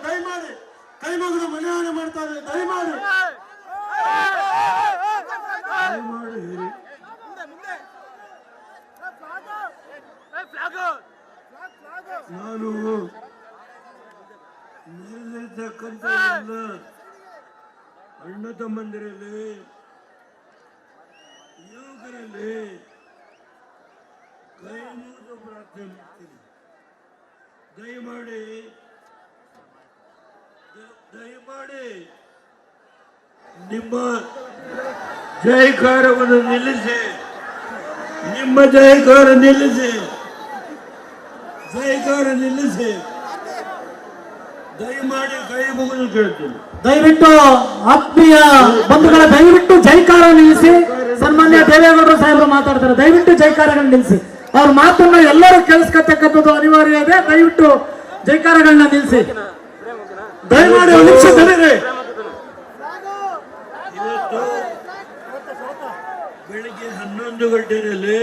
ದಯಮಾಡಿ ಕೈ ಮುಗಿದು ಮನವಿ ಮಾಡ್ತಾರೆ. ದಯಮಾಡಿ ನಾನು ಮೇಲಿರ್ತಕ್ಕಂಥ ಎಲ್ಲ ಅಣ್ಣ ತಮ್ಮಂದಿರಲ್ಲಿ ಯುವಕರಲ್ಲಿ ಕೈ ಮುಗಿದು ಪ್ರಾರ್ಥನೆ ಮಾಡ್ತೀನಿ. ದಯಮಾಡಿ ನಿಮ್ಮ ಜಯಕಾರವನ್ನು ನಿಲ್ಲಿಸಿ, ನಿಮ್ಮ ಜಯಕಾರ ನಿಲ್ಲಿಸಿ, ದಯಮಾಡಿ ಕೈ ಮುಗಿದು ಕೇಳ್ತೀನಿ. ದಯವಿಟ್ಟು ಆತ್ಮೀಯ ಬಂಧುಗಳ ದಯವಿಟ್ಟು ಜೈಕಾರ ನಿಲ್ಲಿಸಿ. ಸನ್ಮಾನ್ಯ ದೇವೇಗೌಡರು ಸಾಹೇಬರು ಮಾತಾಡ್ತಾರೆ. ದಯವಿಟ್ಟು ಜೈಕಾರಗಳನ್ನ ನಿಲ್ಲಿಸಿ. ಅವ್ರ ಮಾತನ್ನ ಎಲ್ಲರೂ ಕೇಳಿಸ್ಕೊತಕ್ಕಂಥದ್ದು ಅನಿವಾರ್ಯ ಇದೆ. ದಯವಿಟ್ಟು ಜೈಕಾರಗಳನ್ನ ನಿಲ್ಲಿಸಿ. ದಯಮಾಡಿ ಒಂದು ನಿಮಿಷ ತಡೆಯಿರಿ. ಇವತ್ತು ಬೆಳಿಗ್ಗೆ 11 ಗಂಟೆಯಲ್ಲಿ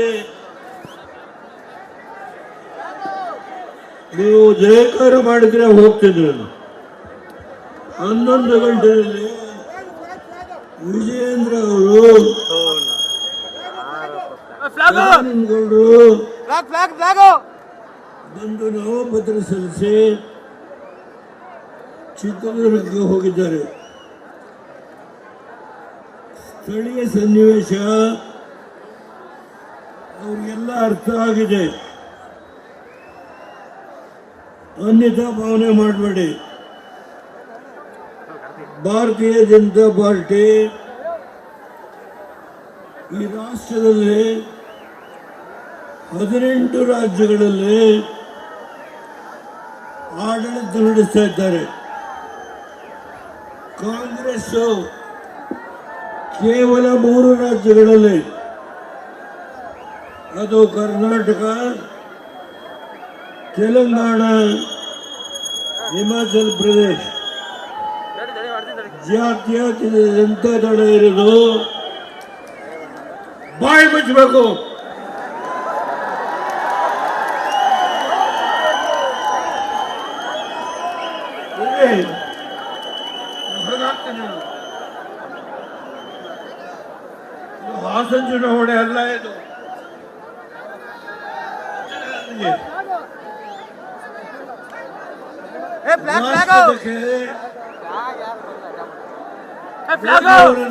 ನೀವು ಜಯಕಾರ ಮಾಡಿದ್ರೆ ಹೋಗ್ತಿದ್ರು. 11 ಗಂಟೆಯಲ್ಲಿ ವಿಜಯೇಂದ್ರ ಅವರು ಬಂದು ನಾಮಪತ್ರ ಸಲ್ಲಿಸಿ ಚಿತ್ರದುರ್ಗಕ್ಕೆ ಹೋಗಿದ್ದಾರೆ. ಸ್ಥಳೀಯ ಸನ್ನಿವೇಶ ಅವ್ರಿಗೆಲ್ಲ ಅರ್ಥ ಆಗಿದೆ. ಅನ್ಯತಾ ಭಾವನೆ ಮಾಡಬೇಡಿ. ಭಾರತೀಯ ಜನತಾ ಪಾರ್ಟಿ ಈ ರಾಷ್ಟ್ರದಲ್ಲಿ 18 ರಾಜ್ಯಗಳಲ್ಲಿ ಆಡಳಿತ ನಡೆಸ್ತಾ ಇದ್ದಾರೆ. ಕಾಂಗ್ರೆಸ್ ಕೇವಲ 3 ರಾಜ್ಯಗಳಲ್ಲಿ, ಅದು ಕರ್ನಾಟಕ, ತೆಲಂಗಾಣ, ಹಿಮಾಚಲ ಪ್ರದೇಶ. ಜಾತ್ಯತೀತ ಜನತಾ ದಳ ಇರೋದು. ಬಾಯಿ ಮುಚ್ಚಬೇಕು. ಹಾಸನ ಚುನಾವಣೆ ಅಲ್ಲ ಇದು.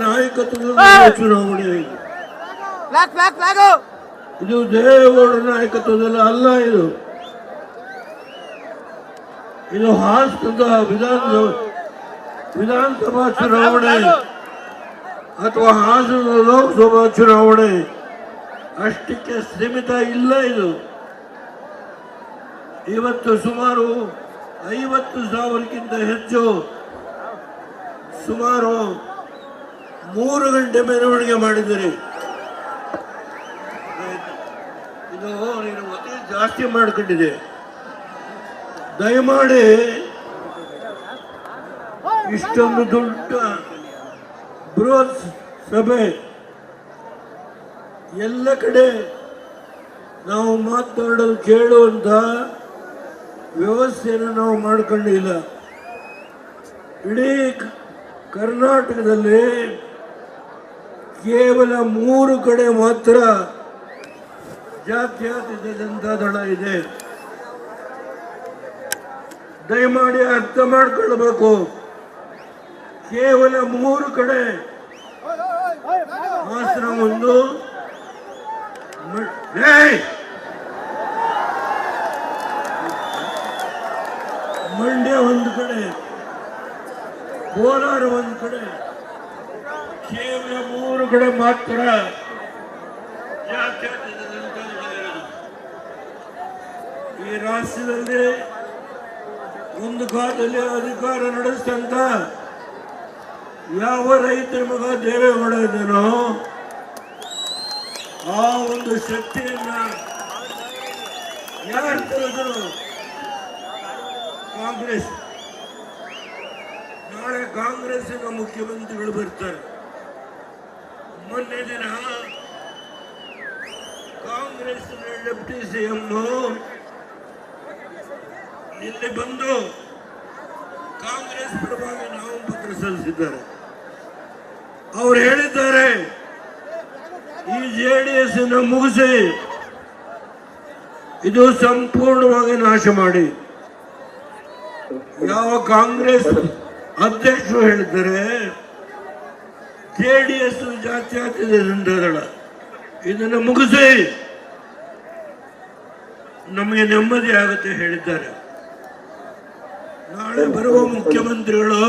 ನಾಯಕತ್ವದ ಚುನಾವಣೆ ಇದು ದೇವೇಗೌಡರ ನಾಯಕತ್ವದಲ್ಲಿ ಅಲ್ಲ. ಇದು ಹಾಸನದ ವಿಧಾನಸಭಾ ಚುನಾವಣೆ ಅಥವಾ ಹಾಸನದ ಲೋಕಸಭಾ ಚುನಾವಣೆ ಅಷ್ಟಕ್ಕೆ ಸೀಮಿತ ಇಲ್ಲ. ಇದು ಇವತ್ತು ಸುಮಾರು 50,000ಕ್ಕಿಂತ ಹೆಚ್ಚು, ಸುಮಾರು 3 ಗಂಟೆ ಮೆರವಣಿಗೆ ಮಾಡಿದ್ದೀರಿ. ಇದು ನೀನು ಅತಿ ಜಾಸ್ತಿ ಮಾಡಿಕೊಂಡಿದೆ. ದಯಮಾಡಿ ಇಷ್ಟೊಂದು ದೊಡ್ಡ ಬೃಹತ್ ಸಭೆ ಎಲ್ಲ ಕಡೆ ನಾವು ಮಾತನಾಡಲು ಕೇಳುವಂತ ವ್ಯವಸ್ಥೆಯನ್ನು ನಾವು ಮಾಡಿಕೊಂಡಿಲ್ಲ. ಇಡೀ ಕರ್ನಾಟಕದಲ್ಲಿ ಕೇವಲ 3 ಕಡೆ ಮಾತ್ರ ಜಾತ್ಯತೀತ ಜನತಾ ದಳ ಇದೆ. ದಯಮಾಡಿ ಅರ್ಥ ಮಾಡಿಕೊಳ್ಳಬೇಕು. ಕೇವಲ 3 ಕಡೆ, ಹಾಸನ ಒಂದು, ಮಂಡ್ಯ ಒಂದು ಕಡೆ, ಕೋಲಾರ ಒಂದು ಕಡೆ, ಕೇವಲ 3 ಕಡೆ ಮಾತ್ರ ಜಾತ್ಯತೀತ ಜನತಾ ದಳ ಇರೋದು. ಈ ರಾಷ್ಟ್ರದಲ್ಲಿ ಒಂದು ಕಾಲದಲ್ಲಿ ಅಧಿಕಾರ ನಡೆಸ್ತಂತ ಯಾವ ರೈತರ ಮಗ ದೇವೇಗೌಡ ಇದ್ದಾನೋ ಆ ಒಂದು ಶಕ್ತಿಯನ್ನ ಯಾರು ತಿಳಿದ್ರು? ಕಾಂಗ್ರೆಸ್. ನಾಳೆ ಕಾಂಗ್ರೆಸ್ಸಿನ ಮುಖ್ಯಮಂತ್ರಿಗಳು ಬರ್ತಾರೆ. ಮೊನ್ನೆ ದಿನ ಕಾಂಗ್ರೆಸ್ನ ಡೆಪ್ಟಿ ಸಿಎಂ ಇಲ್ಲಿ ಬಂದು ಕಾಂಗ್ರೆಸ್ ಪರವಾಗಿ ನಾಮಪತ್ರ ಸಲ್ಲಿಸಿದ್ದಾರೆ. ಅವರು ಹೇಳಿದ್ದಾರೆ, ಈ JDS ಮುಗಿಸಿ ಇದು ಸಂಪೂರ್ಣವಾಗಿ ನಾಶ ಮಾಡಿ. ಯಾವ ಕಾಂಗ್ರೆಸ್ ಅಧ್ಯಕ್ಷರು ಹೇಳಿದ್ದಾರೆ, JDS ಜಾತ್ಯತೀತ ಜನತಾ ದಳ ಇದನ್ನು ಮುಗಿಸಿ ನಮಗೆ ನೆಮ್ಮದಿ ಆಗುತ್ತೆ ಹೇಳಿದ್ದಾರೆ. ನಾಳೆ ಬರುವ ಮುಖ್ಯಮಂತ್ರಿಗಳು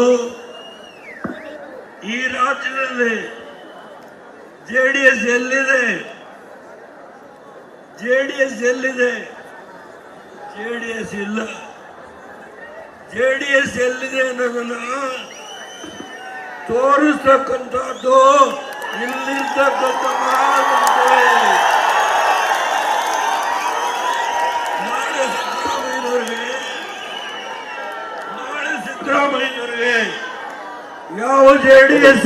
ಈ ರಾಜ್ಯದಲ್ಲಿ JDS ಎಲ್ಲಿದೆ, JDS ಎಲ್ಲಿದೆ? JDS ಇಲ್ಲ. JDS ಎಲ್ಲಿದೆ ಅನ್ನೋದನ್ನ ತೋರಿಸ್ತಕ್ಕಂಥದ್ದು ಇಲ್ಲಿರ್ತಕ್ಕಂಥ ನಾಳೆ ಸಿದ್ದರಾಮಯ್ಯನವರಿಗೆ ಯಾವ JDS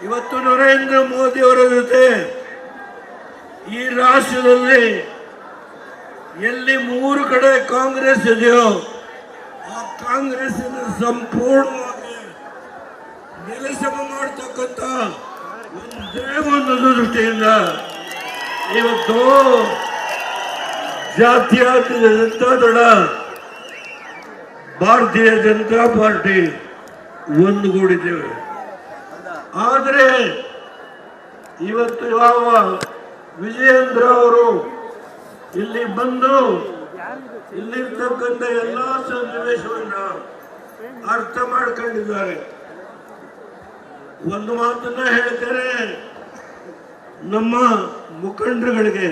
ಇವತ್ತು ನರೇಂದ್ರ ಮೋದಿ ಅವರ ಜೊತೆ ಈ ರಾಷ್ಟ್ರದಲ್ಲಿ ಎಲ್ಲಿ 3 ಕಡೆ ಕಾಂಗ್ರೆಸ್ ಇದೆಯೋ ಆ ಕಾಂಗ್ರೆಸ್ ಸಂಪೂರ್ಣವಾಗಿ ನೆಲಸಮ ಮಾಡತಕ್ಕಂಥ ಒಂದು ದೃಷ್ಟಿಯಿಂದ ಇವತ್ತು ಜಾತ್ಯತೀತ ಜನತಾ ದಳ ಭಾರತೀಯ ಜನತಾ ಪಾರ್ಟಿ ಒಂದುಗೂಡಿದ್ದೇವೆ. ಆದರೆ ಇವತ್ತು ಯಾವ ವಿಜಯೇಂದ್ರ ಅವರು ಇಲ್ಲಿ ಬಂದು ಇಲ್ಲಿರ್ತಕ್ಕಂಥ ಎಲ್ಲ ಸನ್ನಿವೇಶವನ್ನ ಅರ್ಥ ಮಾಡ್ಕೊಂಡಿದ್ದಾರೆ. ಒಂದು ಮಾತನ್ನ ಹೇಳ್ತಾರೆ, ನಮ್ಮ ಮುಖಂಡರುಗಳಿಗೆ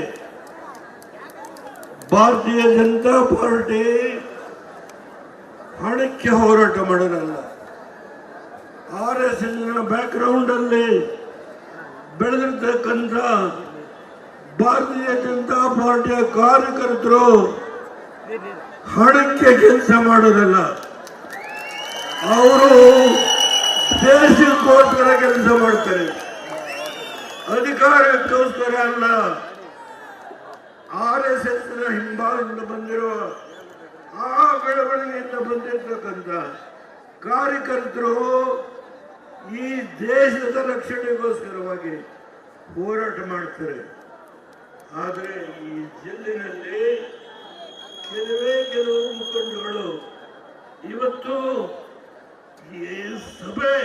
ಭಾರತೀಯ ಜನತಾ ಪಾರ್ಟಿ ಹಣಕ್ಕೆ ಹೋರಾಟ ಮಾಡೋದಲ್ಲ, RSS ಬ್ಯಾಕ್ಗ್ರೌಂಡ್ ಅಲ್ಲಿ ಬೆಳೆದಿರ್ತಕ್ಕಂಥ ಭಾರತೀಯ ಜನತಾ ಪಾರ್ಟಿಯ ಕಾರ್ಯಕರ್ತರು ಹಣಕ್ಕೆ ಕೆಲಸ ಮಾಡೋದಲ್ಲ, ಅವರು ದೇಶಕ್ಕೋಸ್ಕರ ಕೆಲಸ ಮಾಡ್ತಾರೆ, ಅಧಿಕಾರಕ್ಕೋಸ್ಕರ ಅಲ್ಲ. RSS ಹಿಂಭಾಗದಿಂದ ಬಂದಿರುವ ಆ ಬೆಳವಣಿಗೆಯಿಂದ ಬಂದಿರತಕ್ಕಂಥ ಕಾರ್ಯಕರ್ತರು ಈ ದೇಶದ ರಕ್ಷಣೆಗೋಸ್ಕರವಾಗಿ ಹೋರಾಟ ಮಾಡ್ತಾರೆ. ಆದರೆ ಈ ಜಿಲ್ಲೆಯಲ್ಲಿ ಕೆಲವು ಮುಖಂಡರುಗಳು ಇವತ್ತು ಈ ಸಭೆ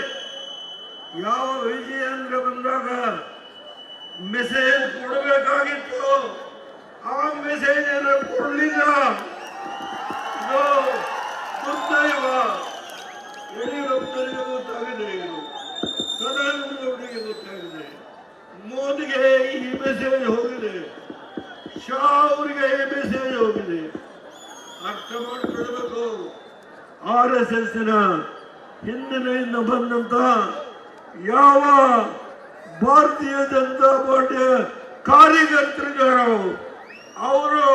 ಯಾವ ವಿಜಯೇಂದ್ರ ಬಂದಾಗ ಮೆಸೇಜ್ ಕೊಡಬೇಕಾಗಿತ್ತು ಆ ಮೆಸೇಜ್ ಅನ್ನು ಕೊಡಲಿಲ್ಲ. ಇದು ದುರ್ದೈವ. ಯಡಿಯೂರಪ್ಪನಿಗೆ ಗೊತ್ತಾಗಿದೆ, ಇದು ಸದಾನಂದ ಗೌಡರಿಗೆ ಗೊತ್ತಾಗಿದೆ, ಮೋದಿಗೆ ಈ ಮೆಸೇಜ್ ಹೋಗಿದೆ, ಶಾ ಅವರಿಗೆ ಈ ಮೆಸೇಜ್ ಹೋಗಿದೆ. ಅರ್ಥ ಮಾಡಿಕೊಳ್ಬೇಕು. RSS ಹಿಂದಿನಿಂದ ಬಂದಂತ ಯಾವ ಭಾರತೀಯ ಜನತಾ ಪಾರ್ಟಿಯ ಕಾರ್ಯಕರ್ತರಿದ್ದಾರೋ ಅವರು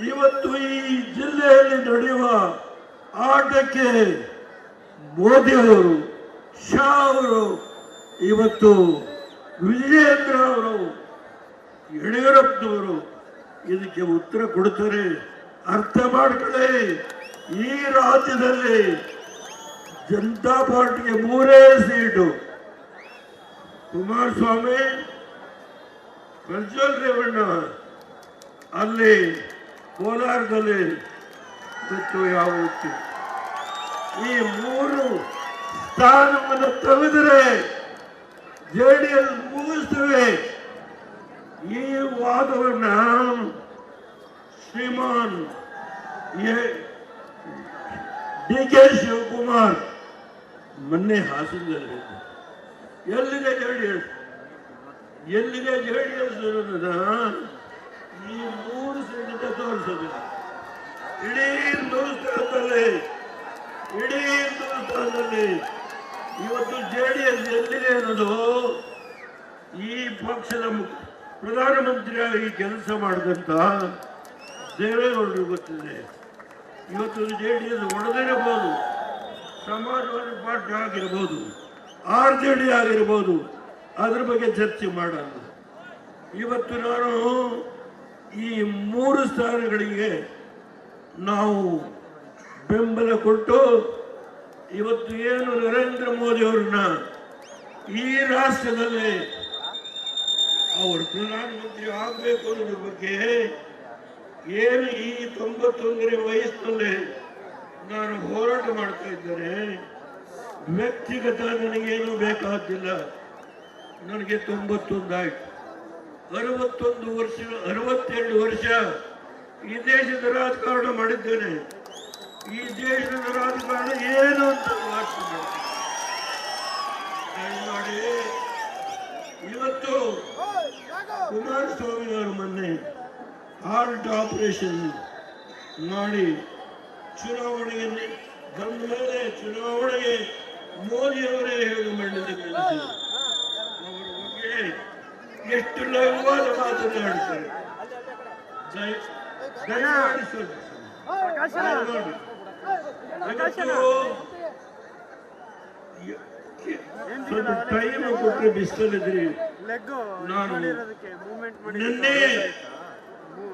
ಇವತ್ತು ಈ ಜಿಲ್ಲೆಯಲ್ಲಿ ನಡೆಯುವ ಆಟಕ್ಕೆ ಮೋದಿಯವರು, ಶಾ ಅವರು, ಇವತ್ತು ವಿಜಯೇಂದ್ರ ಅವರು, ಯಡಿಯೂರಪ್ಪನವರು ಇದಕ್ಕೆ ಉತ್ತರ ಕೊಡ್ತಾರೆ. ಅರ್ಥ ಮಾಡ್ಕೊಳ್ಳಿ. ಈ ರಾಜ್ಯದಲ್ಲಿ ಜನತಾ ಪಾರ್ಟಿಗೆ 3 ಸೀಟು, ಕುಮಾರಸ್ವಾಮಿ, ಪ್ರಜ್ವಲ್ ರೇವಣ್ಣ ಅಲ್ಲಿ ಕೋಲಾರದಲ್ಲಿ ಮತ್ತು ಯಾವ ಈ 3 ಸ್ಥಾನವನ್ನು ತೆಗೆದರೆ JDS ಮುಗಿಸ್ತೇವೆ. ಈ ವಾದವನ್ನ ಶ್ರೀಮಾನ್ DK ಶಿವಕುಮಾರ್ ಮೊನ್ನೆ ಹಾಸನದಲ್ಲಿ ಎಲ್ಲಿದೆ JDS ಅನ್ನೋದನ್ನ ಈ 3 ಸೀಟಿಂದ ತೋರಿಸೋದಿಲ್ಲ. ಇಡೀ ಹಿಂದೂಸ್ತಾನದಲ್ಲಿ ಇವತ್ತು JDS ಎಲ್ಲಿದೆ ಅನ್ನೋದು ಈ ಪಕ್ಷದ ಪ್ರಧಾನಮಂತ್ರಿಯಾಗಿ ಕೆಲಸ ಮಾಡಿದಂತ ದೇವೇಗೌಡರಿಗೆ ಗೊತ್ತಿದೆ. ಇವತ್ತು JDS ಒಡೆದಿರಬಹುದು, ಸಮಾಜವಾದಿ ಪಾರ್ಟಿ ಆಗಿರ್ಬೋದು, RJD ಆಗಿರ್ಬೋದು, ಅದ್ರ ಬಗ್ಗೆ ಚರ್ಚೆ ಮಾಡಲ್ಲ. ಇವತ್ತು ನಾನು ಈ 3 ಸ್ಥಾನಗಳಿಗೆ ನಾವು ಬೆಂಬಲ ಕೊಟ್ಟು ಇವತ್ತು ಏನು ನರೇಂದ್ರ ಮೋದಿ ಅವರನ್ನ ಈ ರಾಷ್ಟ್ರದಲ್ಲಿ ಅವರು ಪ್ರಧಾನಮಂತ್ರಿ ಆಗಬೇಕು ಅನ್ನೋದ್ರ ಬಗ್ಗೆ ಏನು ಈ 91ನೇ ವಯಸ್ಸಿನಲ್ಲಿ ನಾನು ಹೋರಾಟ ಮಾಡ್ತಾ ಇದ್ದೇನೆ. ವ್ಯಕ್ತಿಗತ ನನಗೇನು ಬೇಕಾದಿಲ್ಲ. ನನಗೆ 91 ಆಯ್ತು. 62 ವರ್ಷ ಈ ದೇಶದ ರಾಜಕಾರಣ ಮಾಡಿದ್ದೇನೆ. ಈ ದೇಶದ ರಾಜಕಾರಣ ಏನು ಅಂತ ದಯಮಾಡಿ ಇವತ್ತು ಕುಮಾರಸ್ವಾಮಿ ಅವರು ಮೊನ್ನೆ ಹಾರ್ಟ್ ಆಪರೇಷನ್ ಮಾಡಿ ಚುನಾವಣೆಯಲ್ಲಿ ಬಂದ ಮೇಲೆ ಚುನಾವಣೆಗೆ ಮೋದಿ ಅವರೇ ಹೇಳಿ ಮಂಡಿಸಿದರು. ಅವರ ಬಗ್ಗೆ ಎಷ್ಟು ಲಘುವಾದ ಮಾತನಾಡುತ್ತಾರೆ. ದಯಮಾಡಿ ಸ್ವಲ್ಪ ಟೈಮ್ ಕೊಟ್ಟರೆ ಬಿಸ್ತಲಿದ್ರಿ. ನಾನು ನಿನ್ನೆ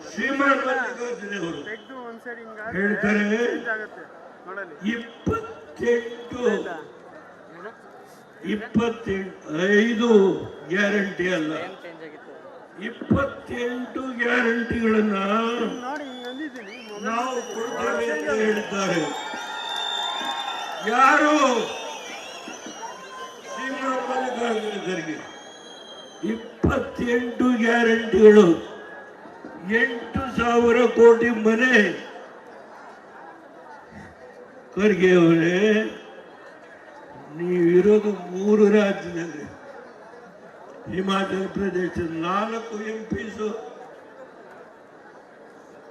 ಶ್ರೀಮಾನ್ ಮಲ್ಲಿಕಾರ್ಜುನ ಅವರು ಹೇಳ್ತಾರೆ 25 ಗ್ಯಾರಂಟಿ ಅಲ್ಲ, 28 ಗ್ಯಾರಂಟಿಗಳನ್ನ ನಾವು ಕೊಡ್ತೇವೆ ಅಂತ ಹೇಳಿದ್ದಾರೆ. ಯಾರು ಶ್ರೀಮಾನ್ ಮಲ್ಲಿಕಾರ್ಜುನರಿಗೆ 28 ಗ್ಯಾರಂಟಿಗಳು, 8,000 ಕೋಟಿ ಮನೆ. ಖರ್ಗೆ ಅವರೇ, ನೀವಿರೋದು 3 ರಾಜ್ಯದಲ್ಲಿ. ಹಿಮಾಚಲ ಪ್ರದೇಶದ 4 MPs,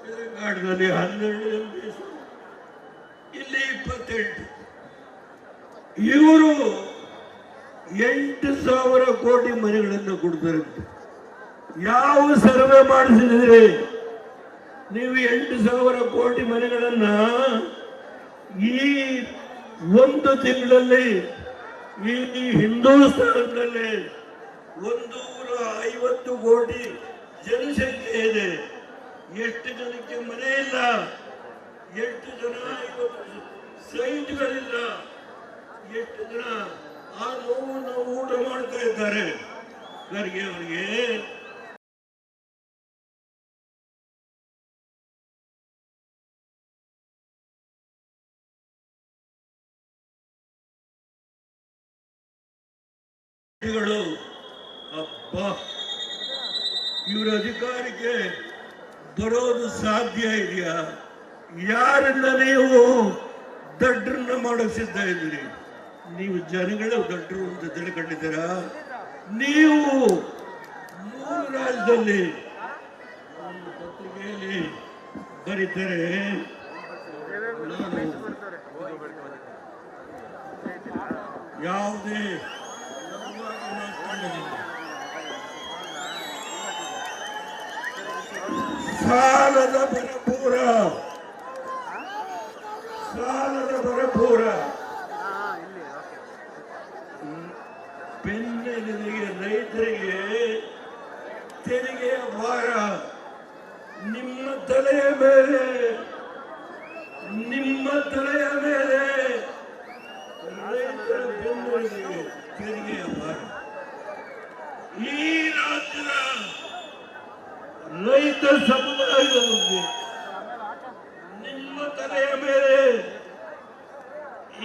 ತೆಲಂಗಾಣದಲ್ಲಿ 12 MPs, ಇಲ್ಲಿ 28. ಇವರು 8,000 ಕೋಟಿ ಮನೆಗಳನ್ನು ಕೊಡ್ತಾರಂತೆ. ಯಾವ ಸರ್ವೆ ಮಾಡಿಸಿದ್ರೆ ನೀವು 8,000 ಕೋಟಿ ಮನೆಗಳನ್ನ ಈ 1 ತಿಂಗಳಲ್ಲಿ ಈ ಹಿಂದೂಸ್ತಾನದಲ್ಲಿ 150 ಕೋಟಿ ಜನಸಂಖ್ಯೆ ಇದೆ. ಎಷ್ಟು ಜನಕ್ಕೆ ಮನೆ ಇಲ್ಲ, ಎಷ್ಟು ಜನ ಇವತ್ತು ಸೈಟ್ಗಳಿಲ್ಲ, ಎಷ್ಟು ಜನ ಆ ನೋವನ್ನು ಊಟ ಮಾಡ್ತಾ ಇದ್ದಾರೆ. ಖರ್ಗೆ ಅವರಿಗೆ ಅಬ್ಬಾ, ಇವರ ಅಧಿಕಾರಕ್ಕೆ ಬರೋದು ಸಾಧ್ಯ ಇದೆಯಾ? ಯಾರನ್ನ ನೀವು ದಡ್ಡರನ್ನ ಮಾಡಕ್ ಸಿದ್ಧ ಇದ್ದೀರಿ? ನೀವು ಜನಗಳು ದಡ್ಡರು ಅಂತ ತಿಳ್ಕೊಂಡಿದ್ದೀರಾ? ನೀವು 3 ರಾಜ್ಯದಲ್ಲಿ ಒಂದು ಪತ್ರಿಕೆಯಲ್ಲಿ ಬರೀತಾರೆ, ನಾನು ಯಾವುದೇ ಸಾಲದ ಭರಪೂರ ಬೆನ್ನೆಲುಬಿಗೆ ರೈತರಿಗೆ ತೆರಿಗೆಯ ಭಾರ ನಿಮ್ಮ ತಲೆಯ ಮೇಲೆ ರೈತರ ಬೆನ್ನೆಲುಬಿಗೆ ತೆರಿಗೆಯ ಭಾರ. ಈ ರಾಜ್ಯದ ರೈತ ಸಮುದಾಯದ ಬಗ್ಗೆ ನಿಮ್ಮ ತಲೆಯ ಮೇಲೆ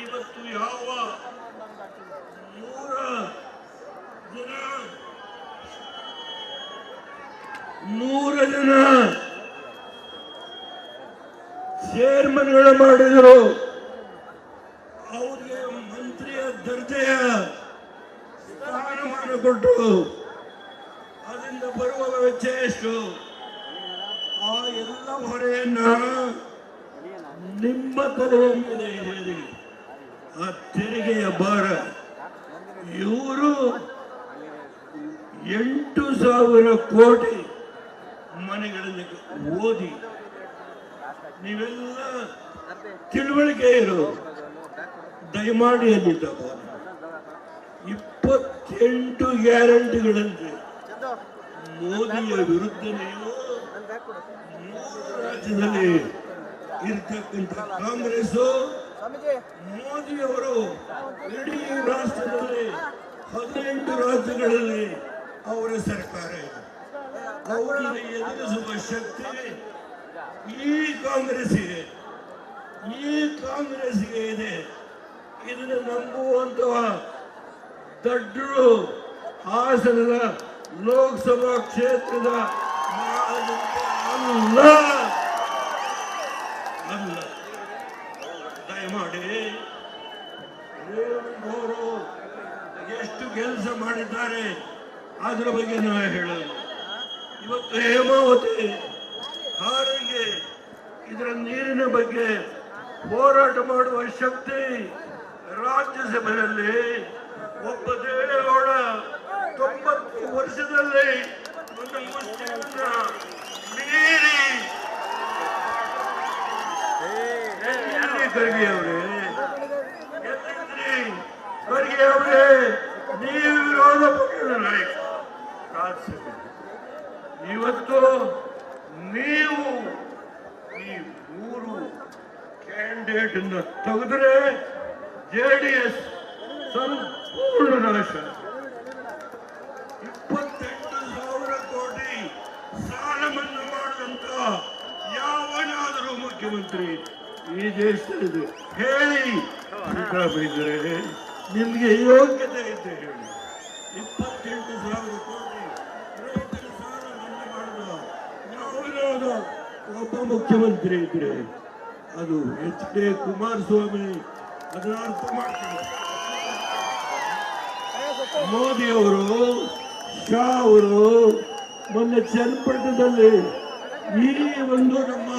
ಇವತ್ತು ಯಾವ 100 ಜನ ಚೇರ್ಮನ್ಗಳು ಮಾಡಿದರು, ಅವ್ರಿಗೆ ಮಂತ್ರಿಯ ದರ್ಜೆಯ ಸ್ಥಾನಮಾನ ಕೊಟ್ಟು ಅದರಿಂದ ಬರುವ ವೆಚ್ಚ ಎಷ್ಟು? ಆ ಎಲ್ಲ ಹೊರೆಯನ್ನ ನಿಮ್ಮ ತಲೆಯ ಮೇಲೆ ಇದೆ. ಆ ತೆರಿಗೆಯ ಭಾರ. ಇವರು 8,000 ಕೋಟಿ ಮನೆಗಳನ್ನು ಓದಿ ನೀವೆಲ್ಲ ತಿಳುವಳಿಕೆ ಇರೋ ದಯಮಾಡಿ ಅಂದಿದ್ದಾಗ 28 ಗ್ಯಾರಂಟಿಗಳಂತೆ ಮೋದಿಯ ವಿರುದ್ಧ ನೀವು 3 ರಾಜ್ಯದಲ್ಲಿ ಇರ್ತಕ್ಕಂಥ ಕಾಂಗ್ರೆಸ್ ಮೋದಿಯವರು ಇಡೀ ರಾಷ್ಟ್ರದಲ್ಲಿ 18 ರಾಜ್ಯಗಳಲ್ಲಿ ಅವರ ಸರ್ಕಾರ ಇದೆ. ಅವರನ್ನು ಎದುರಿಸುವ ಶಕ್ತಿ ಈ ಕಾಂಗ್ರೆಸ್ಸಿಗೆ ಇದೆ. ಇದನ್ನು ನಂಬುವಂತಹ ದಡ್ಡರು ಹಾಸನದ ಲೋಕಸಭಾ ಕ್ಷೇತ್ರದ ಅಲ್ಲ. ದಯಮಾಡಿ ಅವರು ಎಷ್ಟು ಕೆಲಸ ಮಾಡಿದ್ದಾರೆ ಅದರ ಬಗ್ಗೆ ನಾವು ಹೇಳೋದು. ಇವತ್ತು ಹೇಮಾವತಿ ಹಾರಿಗೆ ಇದರ ನೀರಿನ ಬಗ್ಗೆ ಹೋರಾಟ ಮಾಡುವ ಶಕ್ತಿ ರಾಜ್ಯಸಭೆಯಲ್ಲಿ ಒಬ್ಬ ದೇವೇಗೌಡ 90 ವರ್ಷದಲ್ಲಿ ಒಂದು ಮುಸ್ಲಿಮನ್ನ ಮೀರಿ ಖರ್ಗೆ ಅವರೇ ನೀವು ವಿರೋಧ ಪಕ್ಷದ ನಾಯಕ ರಾಜ್ಯಸಭೆ. ಇವತ್ತು ನೀವು ಈ 3 ಕ್ಯಾಂಡಿಡೇಟ್ ತೆಗೆದ್ರೆ JDS ಸಂಪೂರ್ಣ ನಾಶ. 28,000 ಕೋಟಿ ಸಾಲ ಮನ್ನಾ ಮಾಡಿದಂತ ಯಾವನಾದರೂ ಮುಖ್ಯಮಂತ್ರಿ ಈ ದೇಶದಲ್ಲಿ ಹೇಳಿ ಬೈದರೆ ನಿಮ್ಗೆ ಯೋಗ್ಯತೆ ಇದೆ ಹೇಳಿ. 28,000 ಕೋಟಿ ರೈತರ ಸಾಲ ಮನ್ನಾ ಮಾಡಿದ ಯಾವನಾದ ಒಬ್ಬ ಮುಖ್ಯಮಂತ್ರಿ ಇದ್ರೆ ಅದು HD ಕುಮಾರಸ್ವಾಮಿ. ಅದನ್ನ ಅರ್ಥ ಮಾಡ್ತಾರೆ. ಮೋದಿ ಅವರು, ಶಾ ಅವರು ಮೊನ್ನೆ ಚನ್ನಪಟ್ಟಣದಲ್ಲಿ ಈ ಒಂದು ನಮ್ಮ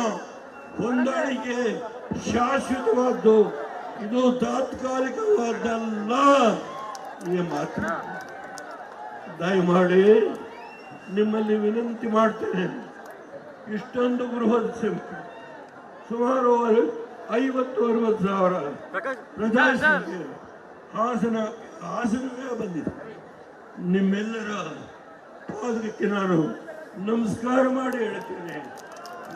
ಹೊಂದಾಣಿಕೆ ಶಾಶ್ವತವಾದ್ದು, ಇದು ತಾತ್ಕಾಲಿಕವಾದ್ದಲ್ಲ ಈ ಮಾತು. ದಯಮಾಡಿ ನಿಮ್ಮಲ್ಲಿ ವಿನಂತಿ ಮಾಡ್ತೇನೆ. ಇಷ್ಟೊಂದು ಬೃಹತ್ ಸಂಖ್ಯೆ ಸುಮಾರು 50-60 ಸಾವಿರ ಪ್ರಜಾಸಂಖ್ಯೆ ಹಾಸನವೇ ಬಂದಿದೆ. ನಿಮ್ಮೆಲ್ಲರ ಪಾದಕ್ಕೆ ನಾನು ನಮಸ್ಕಾರ ಮಾಡಿ ಹೇಳ್ತೇನೆ.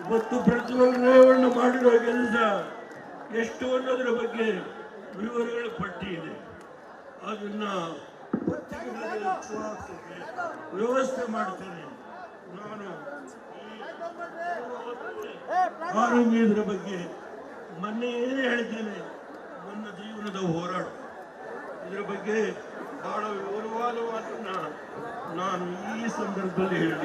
ಇವತ್ತು ಪ್ರಜ್ವಲ್ ರೇವಣ್ಣ ಮಾಡಿರೋ ಕೆಲಸ ಎಷ್ಟು ಅನ್ನೋದ್ರ ಬಗ್ಗೆ ವಿವರಗಳ ಪಟ್ಟಿ ಇದೆ. ಅದನ್ನ ವ್ಯವಸ್ಥೆ ಮಾಡ್ತೇನೆ. ನಾನು ಆರೋಗ್ಯದ ಬಗ್ಗೆ ಮೊನ್ನೆ ಏನೇ ಹೇಳ್ತೇನೆ, ನನ್ನ ಜೀವನದ ಹೋರಾಟ ಇದರ ಬಗ್ಗೆ ಬಹಳ ವಿವರವಾದ ಮಾತನ್ನ ನಾನು ಈ ಸಂದರ್ಭದಲ್ಲಿ ಹೇಳಿ